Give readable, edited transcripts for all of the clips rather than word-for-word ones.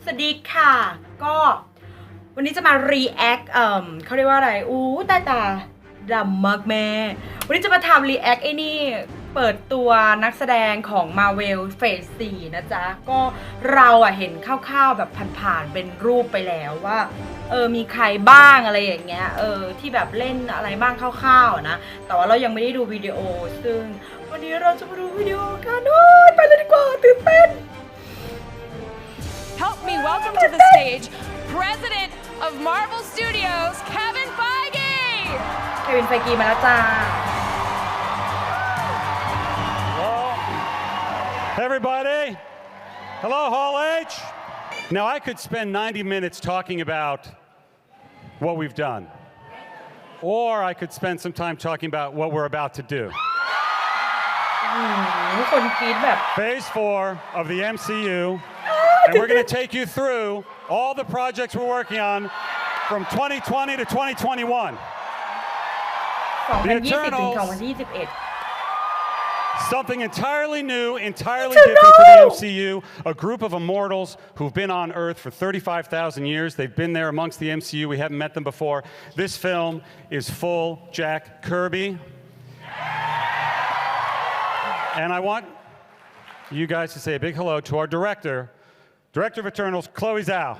สวัสดีค่ะก็วันนี้จะมา react เขาเรียกว่าอะไรตาดำมากแม่วันนี้จะมาทำ react ไอ้นี่เปิดตัวนักแสดงของ Marvel Phase 4นะจ๊ะก็เราเห็นคร่าวๆแบบผ่านๆเป็นรูปไปแล้วว่ามีใครบ้างอะไรอย่างเงี้ยที่แบบเล่นอะไรบ้างคร่าวๆนะแต่ว่าเรายังไม่ได้ดูวิดีโอซึ่งวันนี้เราจะมาดูวิดีโอกันไปเลยดีกว่าตื่นเต้นHelp me welcome to the stage President of Marvel Studios Kevin Feige เควินไฟกีมาแล้วจ้า Everybody, hello Hall H. Now I could spend 90 minutes talking about what we've done, or I could spend some time talking about what we're about to do. คนคิดแบบ Phase 4 of the MCU, and we're going to take you through all the projects we're working on from 2020 to 2021. 2020 ถึง 2021 Something entirely new, entirely different for the MCU. A group of immortals who've been on Earth for 35,000 years. They've been there amongst the MCU. We haven't met them before. This film is full Jack Kirby. And I want you guys to say a big hello to our director of Eternals, Chloe Zhao.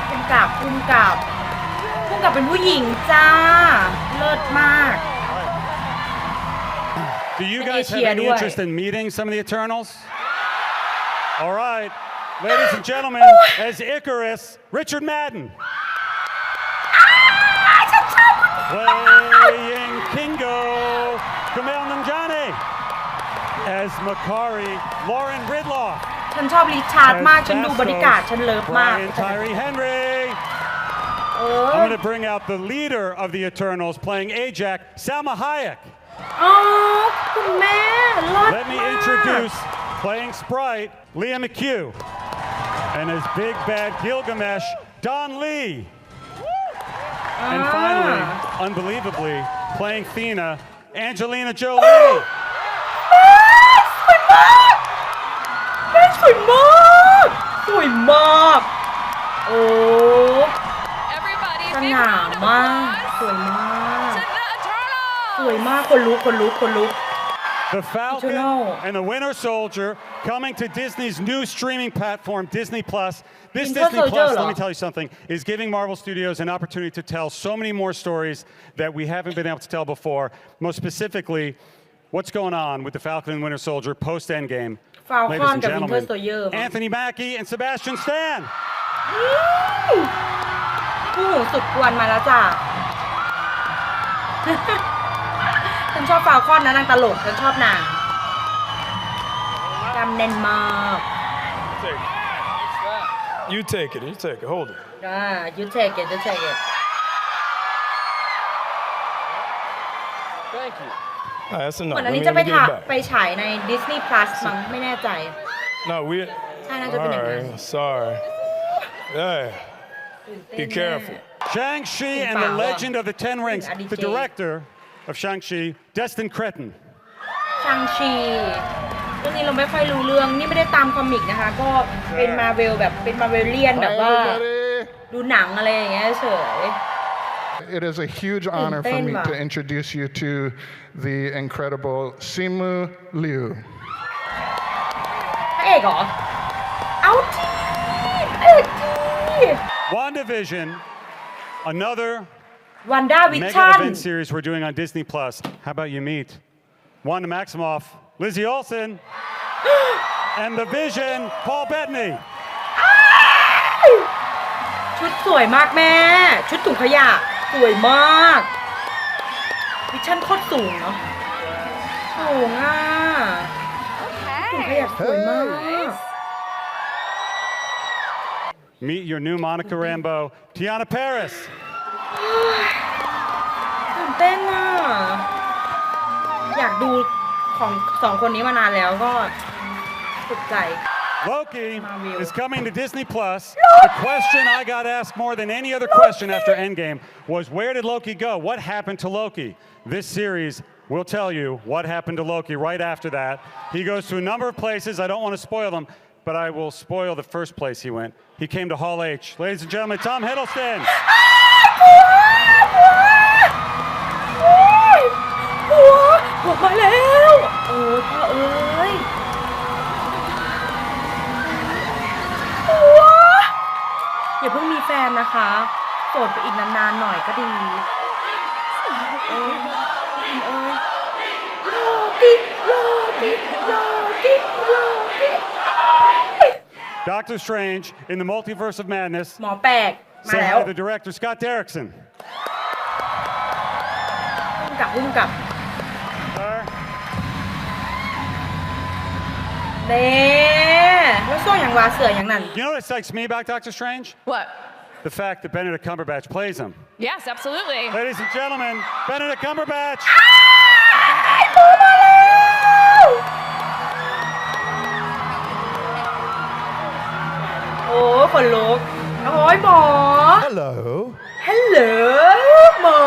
ภูมิกับเป็นผู้หญิงจ้าเลิศมาก Do you guys have any interest in meeting some of the Eternals? All right, ladies and gentlemen, as Icarus, Richard Madden. Playing Kingo, Kumail Nanjiani. As Makari, Lauren Ridloff. ฉันชอบริชาร์ดมากฉันดูบริการฉันเลิฟมาก Brian Tyree Henry. I'm going to bring out the leader of the Eternals playing Ajax, Salma Hayek. คุณแม่เลิศมาก Let me introduce playing Sprite, Leah McHugh. And as Big Bad Gilgamesh, Don Lee. And finally, unbelievably, playing Thena, Angelina Jolie. สวยมากสวยมากสง่ามากสวยมากสวยมากคนลุก The Falcon and the Winter Soldier coming to Disney's new streaming platform, Disney Plus. This Disney Plus, let me tell you something, is giving Marvel Studios an opportunity to tell so many more stories that we haven't been able to tell before. Most specifically, what's going on with the Falcon and Winter Soldier post-Endgame. Ladies and gentlemen, Anthony Mackie and Sebastian Stan. ผู้หูสุดกวนมาแล้วจ้ะ ฉันชอบฟาลคอนนะนางตลกฉันชอบนางจำแน่นมาก You take it, hold it. You take it Thank you. That's enough. เหมือนอันนี้จะไปฉายใน Disney Plus มั้งไม่แน่ใจ No, we. ใช่น่าจะเป็นอย่างนั้น Sorry. Hey, be careful. Shang-Chi and the Legend of the Ten Rings. The director of Shang-Chi, Destin Cretton. Shang-Chi เรื่องนี้เราไม่ค่อยรู้เรื่องนี่ไม่ได้ตามคอมิกนะคะก็เป็นมาเวลแบบเป็นมาเวลเลียนแบบว่าดูหนังอะไรอย่างเงี้ยเฉยIt is a huge honor for me to introduce you to the incredible Simu Liu. พระเอกเหรอเอาทีพระเอกที WandaVision, another WandaVision mega event series we're doing on Disney Plus. How about you meet Wanda Maximoff, Lizzie Olsen, and the Vision, Paul Bettany. ชุดสวยมากแม่ชุดถุงขยะสวยมากวิชั่นโคตรสูงเนาะสูงถุงขยะสวยมาก Meet your new Monica Rambeau, Tiana Paris. ตื่นเต้นอยากดูของสองคนนี้มานานแล้วก็สุดใจ Loki is coming to Disney Plus. The question I got asked more than any other question after Endgame was, where did Loki go? What happened to Loki? This series will tell you what happened to Loki right after that. He goes to a number of places. I don't want to spoil them. but I will spoil the first place he went. He came to Hall H. Ladies and gentlemen, Tom Hiddleston. ผัวมาแล้วพ่อเอ้ยผัวอย่าเพิ่งมีแฟนนะคะโสดไปอีกนานๆหน่อยก็ดีDoctor Strange in the Multiverse of Madness. หมอแปลกมาแล้ว The director Scott Derrickson. พุ่งกลับเน่แล้วส่วนอย่างว่าเสืออย่างนั้น You know what excites me about Doctor Strange? What? The fact that Benedict Cumberbatch plays him. Yes, absolutely. Ladies and gentlemen, Benedict Cumberbatch. โอ้ขนลุกโอ้ยหมอ Hello. Hello หมอ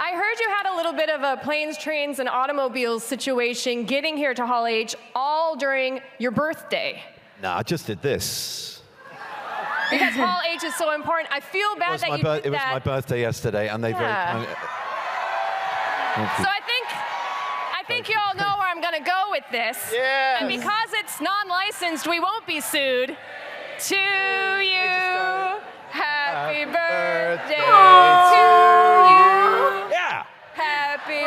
I heard you had a little bit of a planes, trains, and automobiles situation getting here to Hall H all during your birthday. Nah, I just did this. Because Hall H is so important. I feel bad that you did It was that. my birthday yesterday, and they very Yeah. kindly. So I think you all know where I'm going to go with this. Yes. And because it's non-licensed, we won't be sued. To you, happy birthday to you. Yeah. Happy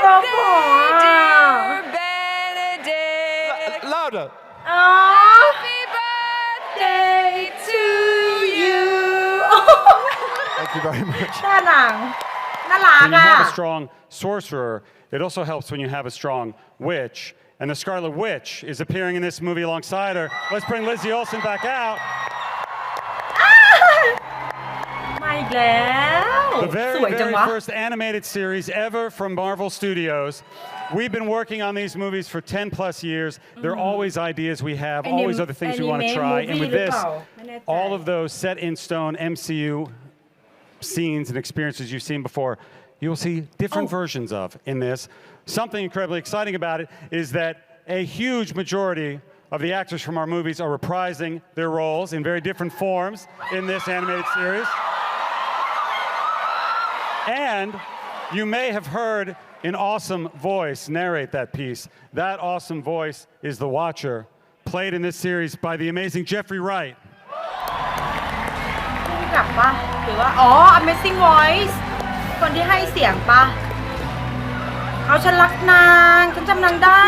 เราขอ birthday, dear Benedict. Louder. Happy birthday to you. Thank you very much. หน้าหนังน่ารัก When you อ่ะ have a strong sorcerer, it also helps when you have a strong witch. And the Scarlet Witch is appearing in this movie alongside her. Let's bring Lizzie Olsen back out. มาอีกแล้ว The สวย very, จัง very วะ first animated series ever from Marvel Studios. We've been working on these movies for 10 plus years. There are always ideas we have, always other things we want to try. And with this, all of those set in stone MCU scenes and experiences you've seen before, you will see different versions of in this. Something incredibly exciting about it is that a huge majority of the actors from our movies are reprising their roles in very different forms in this animated series. And you may have heard an awesome voice narrate that piece. That awesome voice is the Watcher, played in this series by the amazing Jeffrey Wright. ไม่กลับปะหรือว่าอ๋อ Amazing Voice คนที่ให้เสียงปะเอาฉันรักนางฉันจำนางได้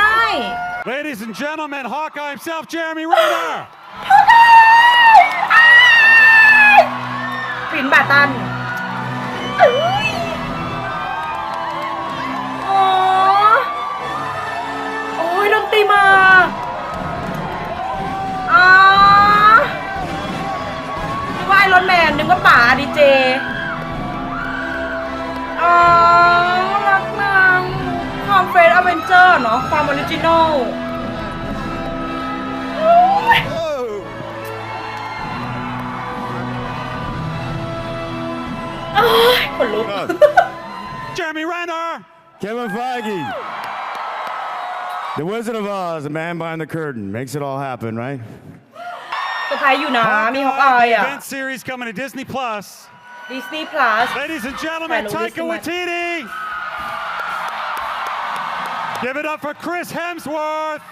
Ladies and gentlemen, Hawkeye himself, Jeremy Renner. ฟินบาตันเอ้ยอ๋อโอ้ยดนตรีมานึกว่าไอรอนแมนนึกว่าป๋าดีเจรักนางความเฟรนด์อเวนเจอร์เนาะความออริจินอลขนลุก Jeremy Renner. Kevin Feige. The Wizard of Oz, the man behind the curtain, makes it all happen, right? เซอร์ไพรส์อยู่นะมีฮอกอาย The อ่ะ event series coming to Disney Plus. Disney Plus Ladies and gentlemen, Hello, Taika Disney. Waititi. Give it up for Chris Hemsworth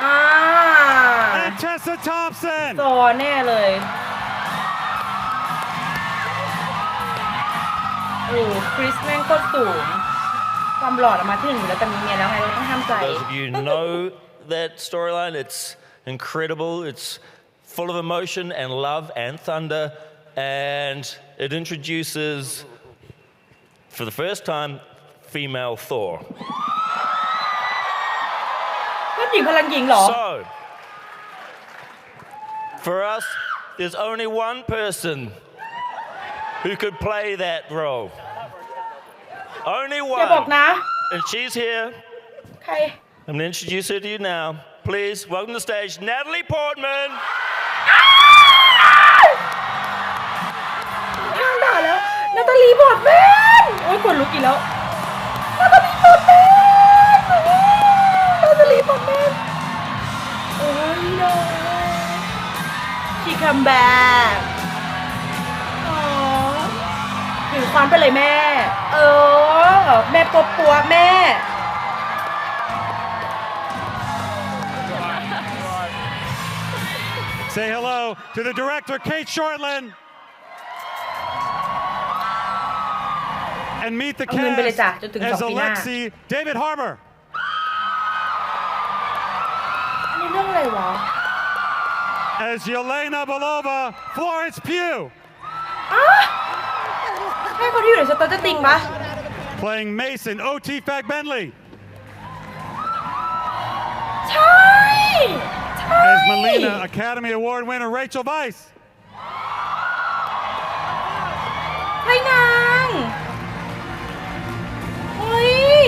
อ่า and Tessa Thompson. ซอแน่เลยโอ้คริสแม่งโคตรสูงความหล่อมาถึงอยู่แล้วแต่มีเมียแล้วไงเราต้องห้ามใจ Those of you know that storyline, it's incredible. It's full of emotion and love and thunder, and it introduces, for the first time, female Thor. เพื่อนหญิงพลังหญิงเหรอ So, for us, there's only one person who could play that role. Only อย่าบอก one. นะ And she's here. ใคร I'm going to introduce her to you now. Please welcome to the stage, Natalie Portman. ข้างด่าแล้วนาตาลีพอร์ตแมนโอ้ยขนลุกอีกแล้วนาตาลีพอร์ตแมนนาตาลีพอร์ตแมนโอ้ยดอย come back ถือควันไปเลยแม่แม่ปัวแม่ Say hello to the director, Kate Shortland. And meet the cast as Alexi David Harbour. อันนี้เรื่องอะไรวะ As Yelena Belova, Florence Pugh. ให้คนที่อยู่ในสตอจะติ่งปะ Playing Mason, O.T. Fagbentley. ใช่ As Melina, Academy Award winner Rachel Weisz. ให้นางเฮ้ย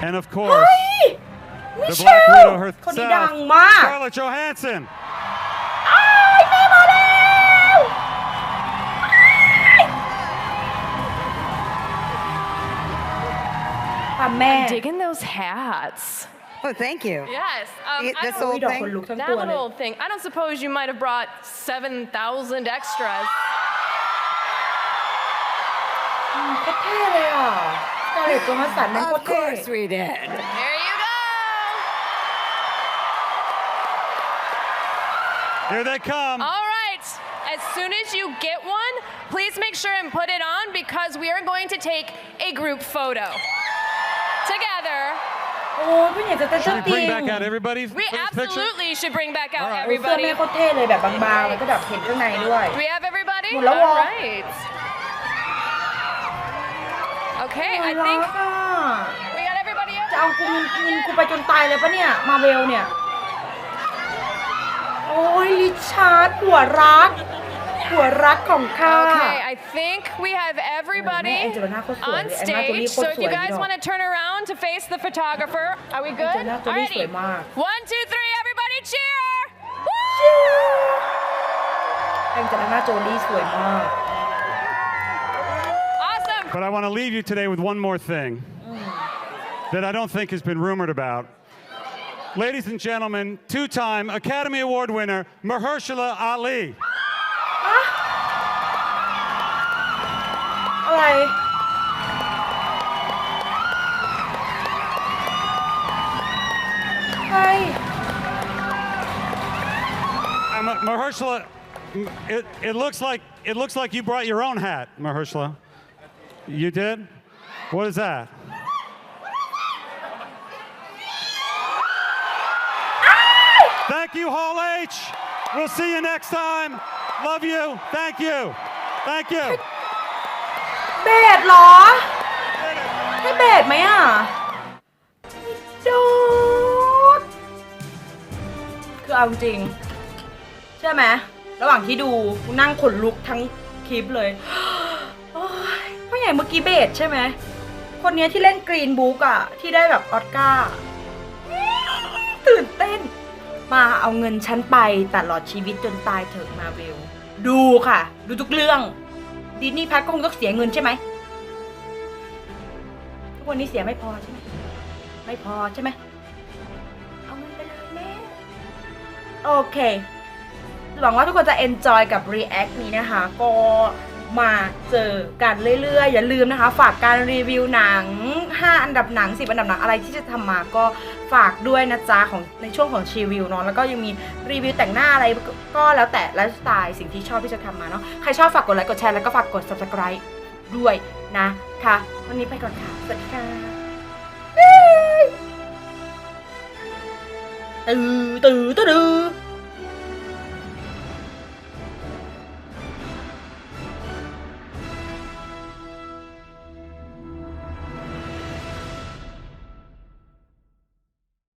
And of course, มิ the เช Black ล Widow คนนี้ดัง herself, มาก Scarlett Johansson. แม่มาแล้วแม่ Digging those hats. Oh, thank you. Yes. This โอ้ย whole ดอก thing. คนลุกทั้ง That ตัวเลย little thing. I don't suppose you might have brought 7,000 extras. โคตรเท่เลยอ่ะสกาเลตโจฮัสสันมันโคต Of รเท่ course we did. There you go. Here they come. All right. As soon as you get one, please make sure and put it on because we are going to take a group photo together. โอ้ยไม่อยากจะเต้น Should we ติ่ bring ง back out everybody for We this picture? absolutely should bring back out All right. เสื้อ everybody. แม่โคตรเท่เลยแบบบางๆแล้วก็แบบเห็นข้างในด้วย Do we have everybody? Well, hello. All right. Okay, น่า I รั think กอ่ะ we got everybody จะ out. เอากูไปจนตายเลยปะเนี่ย มาเวลเนี่ย โอ้ยลิชาร์ดหัวรักของข้า Okay, I think we have everybody on stage. So if you guys want to turn around to face the photographer, are we good? Alrighty. 1, 2, 3, everybody cheer! แองเจลิน่าโจลี่สวยมาก Awesome. But I want to leave you today with one more thing that I don't think has been rumored about. Ladies and gentlemen, two-time Academy Award winner Mahershala Ali. อะไร ใคร Mahershala, it looks like you brought your own hat, Mahershala. You did? What is that? Thank you, Hall H. We'll see you next time. Love you. Thank you. Thank you. เบสเหรอ ให้เบสไหมอ่ะโดดคือเอาจริงใช่ไหมระหว่างที่ดูกูนั่งขนลุกทั้งคลิปเลยโอ้ยเพราะอย่างเมื่อกี้เบสใช่ไหมคนนี้ที่เล่นกรีนบุ๊กอ่ะที่ได้แบบออสการ์ตื่นเต้นมาเอาเงินฉันไปตลอดชีวิตจนตายเถอะมาเวลดูค่ะดูทุกเรื่องดิสนีย์แพทก็คงต้องเสียเงินใช่ไหมทุกวันนี้เสียไม่พอใช่ไหมไม่พอใช่ไหมเอาเงินไปเลยแม่โอเคหวังว่าทุกคนจะ enjoy กับ react นี้นะคะก็มาเจอกันเรื่อยๆอย่าลืมนะคะฝากการรีวิวหนัง5อันดับหนัง10อันดับหนังอะไรที่จะทำมาก็ฝากด้วยนะจ๊ะของในช่วงของรีวิวเนาะแล้วก็ยังมีรีวิวแต่งหน้าอะไรก็แล้วแต่ไลฟ์สไตล์สิ่งที่ชอบที่จะทำมาเนาะใครชอบฝากกดไลค์กดแชร์แล้วก็ฝากกด subscribe ด้วยนะคะวันนี้ไปก่อนค่ะสวัสดีค่ะตื่น